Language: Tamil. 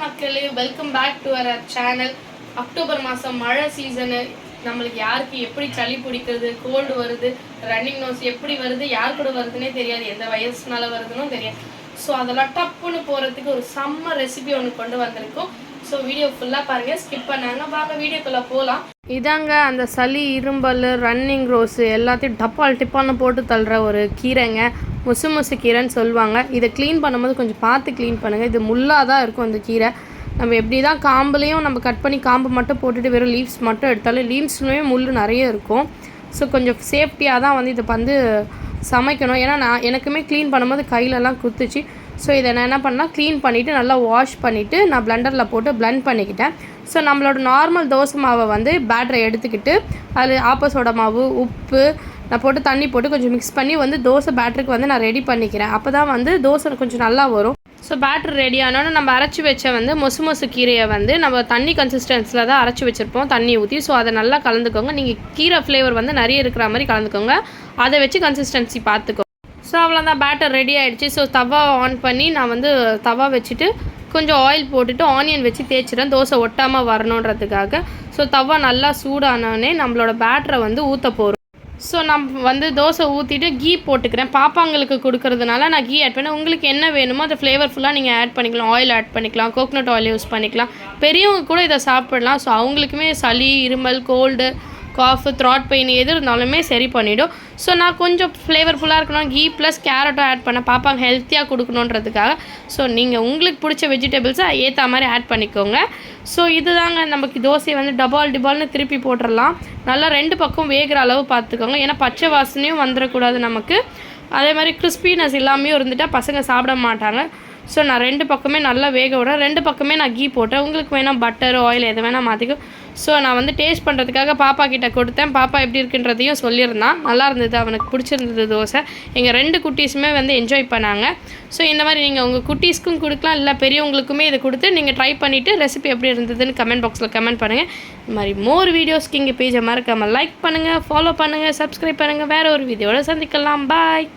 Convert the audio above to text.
மக்களே, welcome back to our channel. October மாதம் மழை சீசனு. நம்மளுக்கு யாருக்கு எப்படி சளி பிடிக்கிறது, கோல்டு வருது, ரன்னிங் நோஸ் எப்படி வருது, யார் கூட வருதுன்னே தெரியாது, எந்த வயசுனால வருதுன்னு தெரியாது. ஸோ அதெல்லாம் டப்புன்னு போகிறதுக்கு ஒரு செம்ம ரெசிபி ஒன்று கொண்டு வந்திருக்கோம். ஸோ வீடியோ ஃபுல்லாக பாருங்கள், ஸ்கிப் பண்ணாங்க. வாங்க வீடியோக்குள்ளே போகலாம். இதாங்க அந்த சளி, இரும்பல், ரன்னிங் ரோஸு எல்லாத்தையும் டப்பால் டிப்பால்னு போட்டு தள்ளுற ஒரு கீரைங்க. முசு கீரைன்னு சொல்லுவாங்க. இதை க்ளீன் பண்ணும்போது கொஞ்சம் பார்த்து க்ளீன் பண்ணுங்கள். இது முள்ளாக தான் இருக்கும் இந்த கீரை. நம்ம எப்படி தான் காம்புலேயும் நம்ம கட் பண்ணி காம்பு மட்டும் போட்டுட்டு வெறும் லீவ்ஸ் மட்டும் எடுத்தாலும் லீவ்ஸ்லேயுமே முள் நிறைய இருக்கும். ஸோ கொஞ்சம் சேஃப்டியாக தான் வந்து இதை சமைக்கணும். ஏன்னா எனக்குமே க்ளீன் பண்ணும்போது கையிலலாம் குத்துச்சு. ஸோ இதை நான் என்ன பண்ணால் க்ளீன் பண்ணிவிட்டு நல்லா வாஷ் பண்ணிவிட்டு நான் பிளெண்டரில் போட்டு பிளெண்ட் பண்ணிக்கிட்டேன். ஸோ நம்மளோட நார்மல் தோசை மாவை வந்து பேட்டரை எடுத்துக்கிட்டு அதில் ஆப்பசோட மாவு, உப்பு நான் போட்டு தண்ணி போட்டு கொஞ்சம் மிக்ஸ் பண்ணி வந்து தோசை பேட்டருக்கு வந்து நான் ரெடி பண்ணிக்கிறேன். அப்போ தான் வந்து தோசை கொஞ்சம் நல்லா வரும். ஸோ பேட்டர் ரெடி ஆனோன்னு நம்ம அரைச்சி வச்ச வந்து மொசு கீரையை வந்து நம்ம தண்ணி கன்சிஸ்டன்ஸில் தான் அரைச்சி வச்சுருப்போம், தண்ணி ஊற்றி. ஸோ அதை நல்லா கலந்துக்கோங்க. நீங்கள் கீரை ஃப்ளேவர் வந்து நிறைய இருக்கிற மாதிரி கலந்துக்கோங்க. அதை வச்சு கன்சிஸ்டன்சி பார்த்துக்கோங்க. ஸோ அவ்வளோதான், பேட்டர் ரெடி ஆகிடுச்சு. ஸோ தவா ஆன் பண்ணி நான் வந்து தவா வச்சுட்டு கொஞ்சம் ஆயில் போட்டுட்டு ஆனியன் வச்சு தேய்ச்சிடேன், தோசை ஒட்டாமல் வரணுன்றதுக்காக. ஸோ தவா நல்லா சூடானோடனே நம்மளோட பேட்டரை வந்து ஊற்ற போகிறோம். ஸோ நான் வந்து தோசை ஊற்றிட்டு கீ போட்டுக்கிறேன். பாப்பாங்களுக்கு கொடுக்கறதுனால நான் கீ ஆட் பண்ணேன். உங்களுக்கு என்ன வேணுமோ அதை ஃப்ளேவர்ஃபுல்லாக நீங்கள் ஆட் பண்ணிக்கலாம். ஆயில் ஆட் பண்ணிக்கலாம், கோகனட் ஆயில் யூஸ் பண்ணிக்கலாம். பெரியவங்க கூட இதை சாப்பிடலாம். ஸோ அவங்களுக்குமே சளி, இருமல், கோல்டு, காஃபு, த்ராட் பெயின் எது இருந்தாலுமே சரி பண்ணிவிடும். ஸோ நான் கொஞ்சம் ஃப்ளேவர்ஃபுல்லாக இருக்கணும், கீ ப்ளஸ் கேரட்டும் ஆட் பண்ணேன், பாப்பாங்க ஹெல்த்தியாக கொடுக்கணுன்றதுக்காக. ஸோ நீங்கள் உங்களுக்கு பிடிச்ச வெஜிடபிள்ஸை ஏற்ற மாதிரி ஆட் பண்ணிக்கோங்க. ஸோ இதுதாங்க நமக்கு தோசையை வந்து டிபால்னு திருப்பி போட்டுடலாம். நல்லா 2 பக்கம் வேகிற அளவு பார்த்துக்கோங்க. ஏன்னா பச்சை வாசனையும் வந்துடக்கூடாது நமக்கு. அதே மாதிரி கிறிஸ்பினஸ் இல்லாமையும் இருந்துட்டால் பசங்க சாப்பிட மாட்டாங்க. ஸோ நான் 2 பக்கமே நல்லா வேக விடுறேன். 2 பக்கமே நான் கீ போட்டேன். உங்களுக்கு வேணால் பட்டர், ஆயில் எது வேணால் மாற்றிக்கும். ஸோ நான் வந்து டேஸ்ட் பண்ணுறதுக்காக பாப்பா கிட்டே கொடுத்தேன். பாப்பா எப்படி இருக்குன்றதையும் சொல்லியிருந்தான். நல்லா இருந்தது, அவனுக்கு பிடிச்சிருந்தது தோசை. எங்கள் 2 குட்டீஸுமே வந்து என்ஜாய் பண்ணாங்க. ஸோ இந்த மாதிரி நீங்கள் உங்கள் குட்டீஸ்க்கும் கொடுக்கலாம், இல்லை பெரியவங்களுக்குமே இதை கொடுத்து நீங்கள் ட்ரை பண்ணிவிட்டு ரெசிபி எப்படி இருந்ததுன்னு கமெண்ட் பாக்ஸில் கமெண்ட் பண்ணுங்கள். இந்த மாதிரி மோர் வீடியோஸ்க்கு இங்கே பேஜை மறக்காமல் லைக் பண்ணுங்கள், ஃபாலோ பண்ணுங்கள், சப்ஸ்கிரைப் பண்ணுங்கள். வேறு ஒரு வீடியோவில் சந்திக்கலாம். பாய்.